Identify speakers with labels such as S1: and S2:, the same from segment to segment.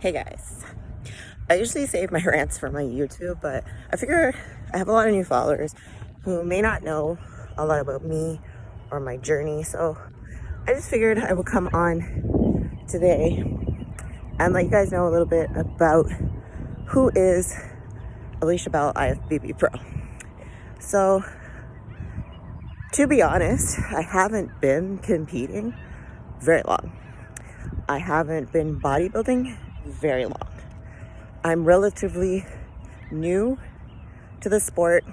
S1: Hey guys, I usually save my rants for my YouTube, but I figure I have a lot of new followers who may not know a lot about me or my journey, so I just figured I would come on today and let you guys know a little bit about who is Alicia IFBB Pro. So, to be honest, I haven't been competing very long. I haven't been bodybuilding very long. I'm relatively new to the sport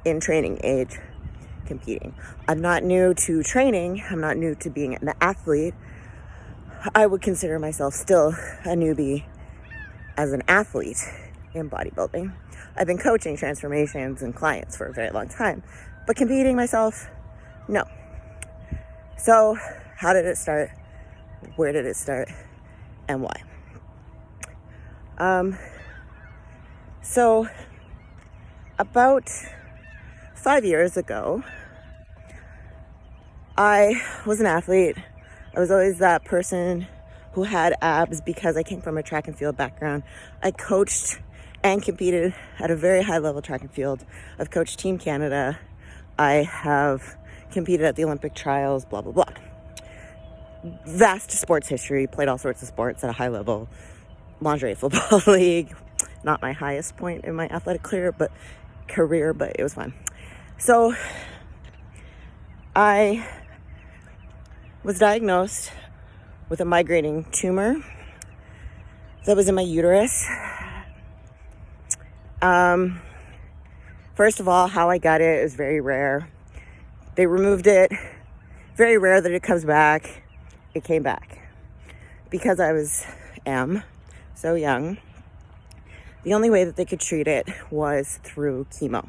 S1: in training age competing. I'm not new to training. I'm not new to being an athlete. I would consider myself still a newbie as an athlete in bodybuilding. I've been coaching transformations and clients for a very long time, but competing myself, no. So how did it start? Where did it start? And why? So about 5 years ago, I was an athlete. I was always that person who had abs because I came from a track and field background. I coached and competed at a very high level track and field. I've coached Team Canada. I have competed at the Olympic trials, blah, blah, blah. Vast sports history, played all sorts of sports at a high level. Lingerie football league, not my highest point in my athletic career, but it was fun. So I was diagnosed with a migrating tumor that was in my uterus. First of all, how I got it is very rare. They removed it. Very rare that it comes back. It came back because I am so young. The only way that they could treat it was through chemo.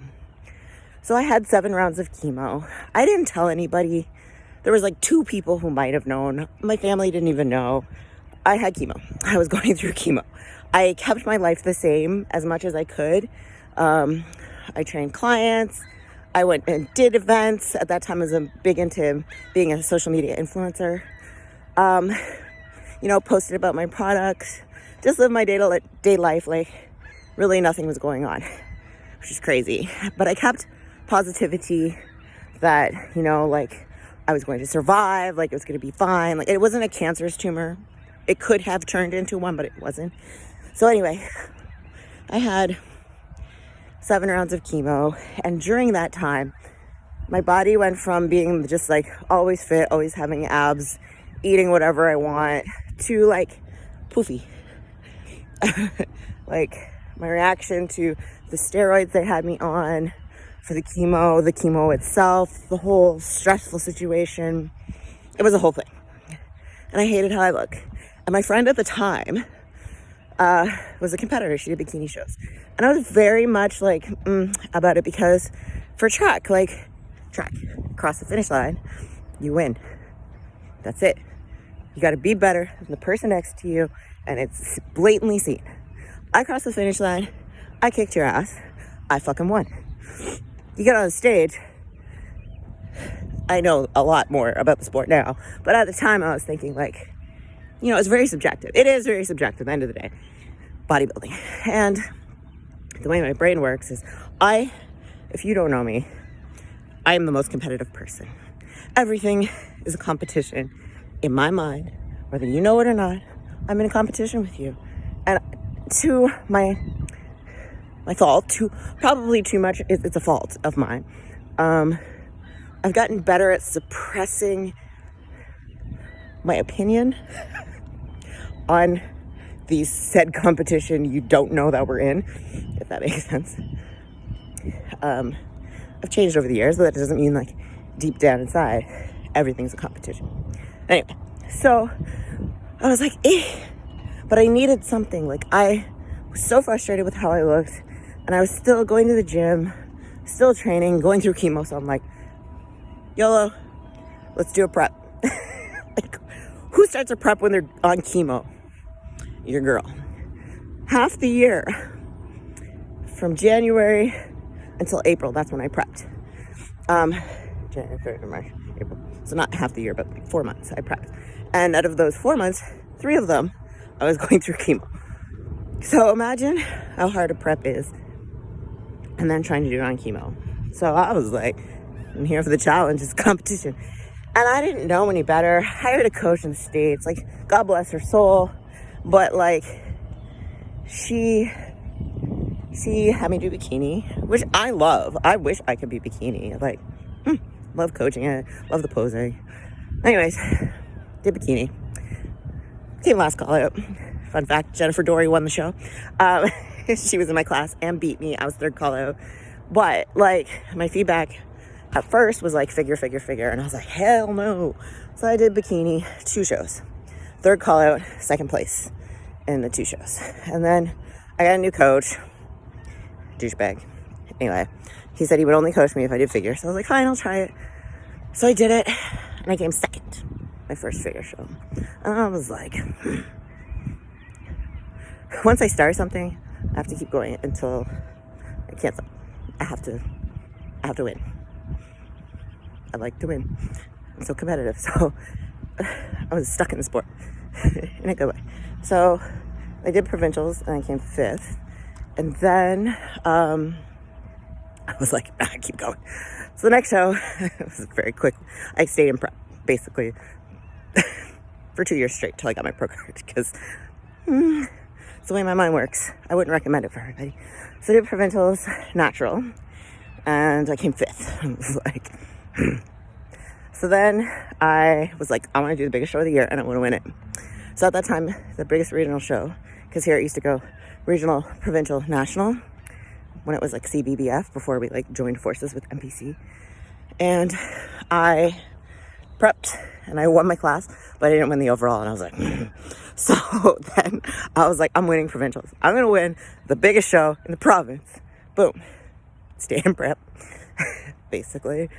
S1: So I had 7 rounds of chemo. I didn't tell anybody. There was like 2 people who might have known. My family didn't even know. I had chemo. I was going through chemo. I kept my life the same as much as I could. I trained clients. I went and did events. At that time, I was big into being a social media influencer. Posted about my products. Just lived my day life like really nothing was going on, which is crazy. But I kept positivity that, I was going to survive, like it was going to be fine. Like it wasn't a cancerous tumor. It could have turned into one, but it wasn't. So anyway, I had 7 rounds of chemo. And during that time, my body went from being just like always fit, always having abs, eating whatever I want, to like poofy. Like my reaction to the steroids they had me on for the chemo itself, the whole stressful situation. It was a whole thing. And I hated how I look. And my friend at the time was a competitor. She did bikini shows. And I was very much like about it because for track, cross the finish line, you win. That's it. You got to be better than the person next to you, and it's blatantly seen. I crossed the finish line. I kicked your ass. I fucking won. You get on the stage. I know a lot more about the sport now, but at the time I was thinking it's very subjective. It is very subjective at the end of the day, bodybuilding. And the way my brain works is if you don't know me, I am the most competitive person. Everything is a competition in my mind, whether you know it or not. I'm in a competition with you. And to my fault, probably too much, it's a fault of mine. I've gotten better at suppressing my opinion on the said competition you don't know that we're in, if that makes sense. I've changed over the years, but that doesn't mean deep down inside, everything's a competition. Anyway, so I was like, but I needed something. I was so frustrated with how I looked, and I was still going to the gym, still training, going through chemo. So I'm like, YOLO, let's do a prep. Who starts a prep when they're on chemo? Your girl. Half the year, from January until April, that's when I prepped. January, February, March, April. So not half the year, but 4 months I prepped. And out of those 4 months, 3 of them, I was going through chemo. So imagine how hard a prep is and then trying to do it on chemo. So I was like, I'm here for the challenge, it's competition. And I didn't know any better. I hired a coach in the States, like, God bless her soul. But like, she had me do bikini, which I love. I wish I could be bikini. Like, love coaching it, love the posing. Anyways, did bikini. Came last call out. Fun fact, Jennifer Dory won the show. She was in my class and beat me. I was third call out. But like, my feedback at first was like figure. And I was like, hell no. So I did bikini, 2 shows. Third call out, second place in the 2 shows. And then I got a new coach, douchebag. Anyway, he said he would only coach me if I did figure. So I was like, fine, I'll try it. So I did it, and I came second, my first figure show. And I was like, once I start something, I have to keep going until I can't stop. I have to win. I like to win. I'm so competitive. So I was stuck in the sport in a good way. So I did provincials and I came 5th. And then I was like, keep going. So the next show was very quick. I stayed in prep basically for 2 years straight till I got my pro card, because it's the way my mind works. I wouldn't recommend it for everybody. So I did provincials, natural, and I came 5th. I was like, so then I was like, I want to do the biggest show of the year and I want to win it. So at that time, the biggest regional show, because here it used to go regional, provincial, national, when it was like CBBF, before we like joined forces with MPC. And I prepped and I won my class, but I didn't win the overall. And I was like, So then I was like, I'm winning provincials. I'm going to win the biggest show in the province. Boom. Stay in prep, basically.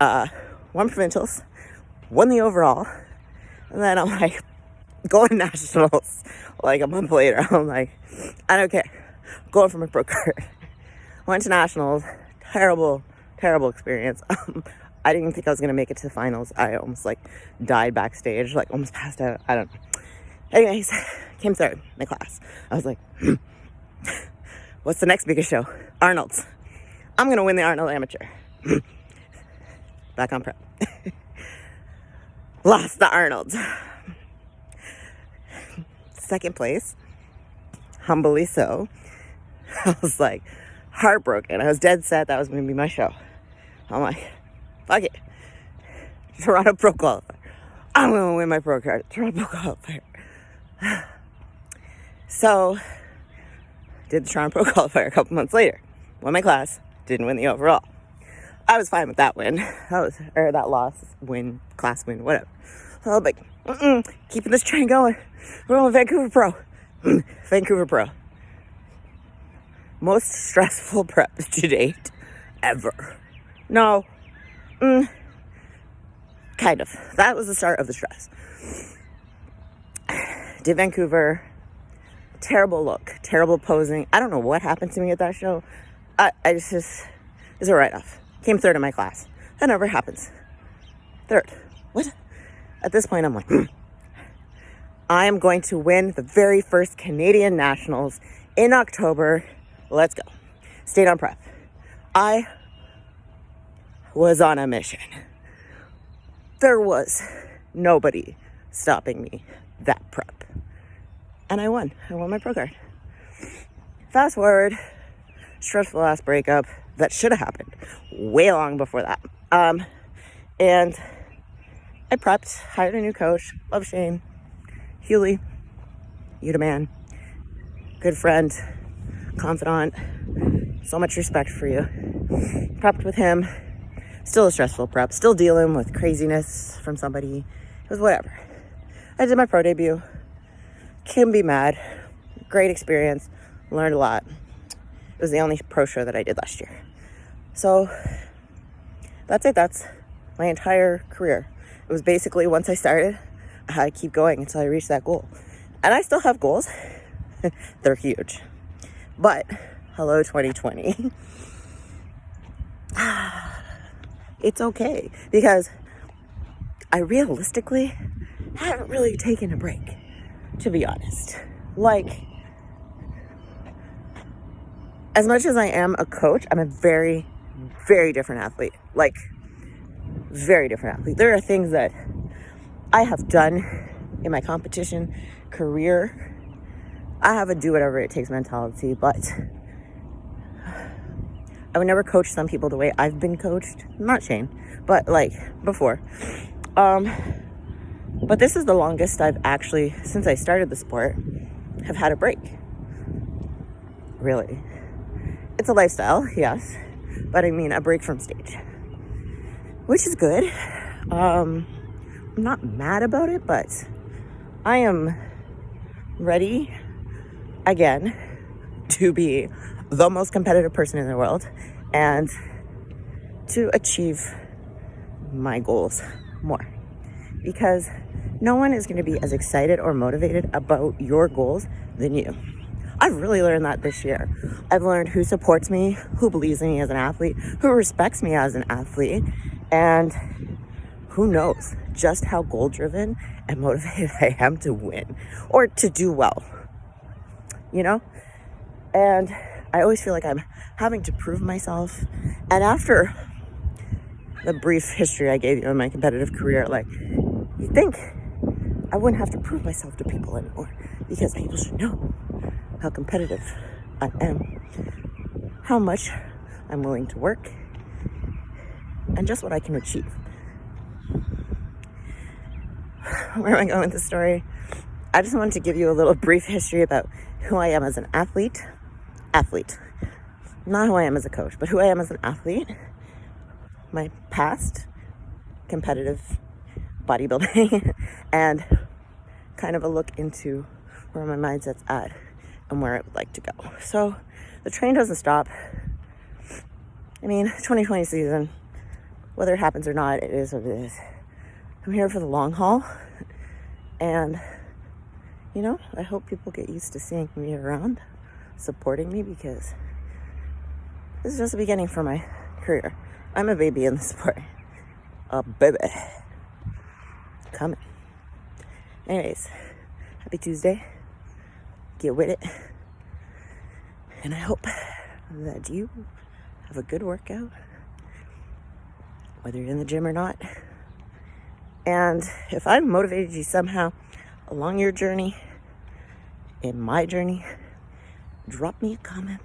S1: Won provincials, won the overall. And then I'm like, going nationals like a month later. I'm like, I don't care. Going for my pro card. Went to nationals. Terrible experience. I didn't even think I was going to make it to the finals. I almost like died backstage, like almost passed out. I don't know. Anyways, came 3rd in my class. I was like, what's the next biggest show? Arnold's. I'm going to win the Arnold Amateur. Back on prep. Lost the Arnold. 2nd place. Humbly so. I was like heartbroken. I was dead set that was going to be my show. I'm like, fuck it. Toronto Pro Qualifier. I'm going to win my pro card. Toronto Pro Qualifier. So, did the Toronto Pro Qualifier a couple months later. Won my class. Didn't win the overall. I was fine with that win. That loss, win, class win, whatever. So I was like, keeping this train going. We're on Vancouver Pro. Vancouver Pro. Most stressful prep to date ever. No. Kind of. That was the start of the stress. Did Vancouver. Terrible look. Terrible posing. I don't know what happened to me at that show. It's a write-off. Came 3rd in my class. That never happens. 3rd. What? At this point, I'm like, I am going to win the very first Canadian Nationals in October. Let's go. Stayed on prep. I was on a mission. There was nobody stopping me that prep. And I won. I won my pro card. Fast forward, stressful ass breakup that should have happened way long before that. And I prepped, hired a new coach. Love Shane. Hewley. You the man. Good friend. Confidant. So much respect for you. Prepped with him. Still a stressful prep. Still dealing with craziness from somebody. It was whatever. I did my pro debut. Couldn't be mad. Great experience. Learned a lot. It was the only pro show that I did last year. So that's it. That's my entire career. It was basically, once I started, I had to keep going until I reached that goal. And I still have goals. They're huge. But hello 2020. It's okay, because I realistically haven't really taken a break, to be honest. Like, as much as I am a coach, I'm a very, very different athlete. Like, very different athlete. There are things that I have done in my competition career. I have a do whatever it takes mentality, but I would never coach some people the way I've been coached. Not Shane, but like before. But this is the longest I've actually, since I started the sport, have had a break. Really. It's a lifestyle, yes, but I mean a break from stage, which is good. I'm not mad about it, but I am ready again to be the most competitive person in the world and to achieve my goals more, because no one is going to be as excited or motivated about your goals than you. I've really learned that this year. I've learned who supports me, who believes in me as an athlete, who respects me as an athlete, and who knows just how goal-driven and motivated I am to win or to do well, you know? And I always feel like I'm having to prove myself. And after the brief history I gave you in my competitive career, like, you think I wouldn't have to prove myself to people anymore, because people should know how competitive I am, how much I'm willing to work, and just what I can achieve. Where am I going with this story? I just wanted to give you a little brief history about who I am as an athlete. Not who I am as a coach, but who I am as an athlete. My past competitive bodybuilding and kind of a look into where my mindset's at and where I would like to go. So the train doesn't stop. I mean, 2020 season, whether it happens or not, it is what it is. I'm here for the long haul, and you know, I hope people get used to seeing me around, supporting me, because this is just the beginning for my career. I'm a baby in the sport. A baby. Coming. Anyways, happy Tuesday. Get with it. And I hope that you have a good workout, whether you're in the gym or not. And if I've motivated you somehow along your journey, in my journey, drop me a comment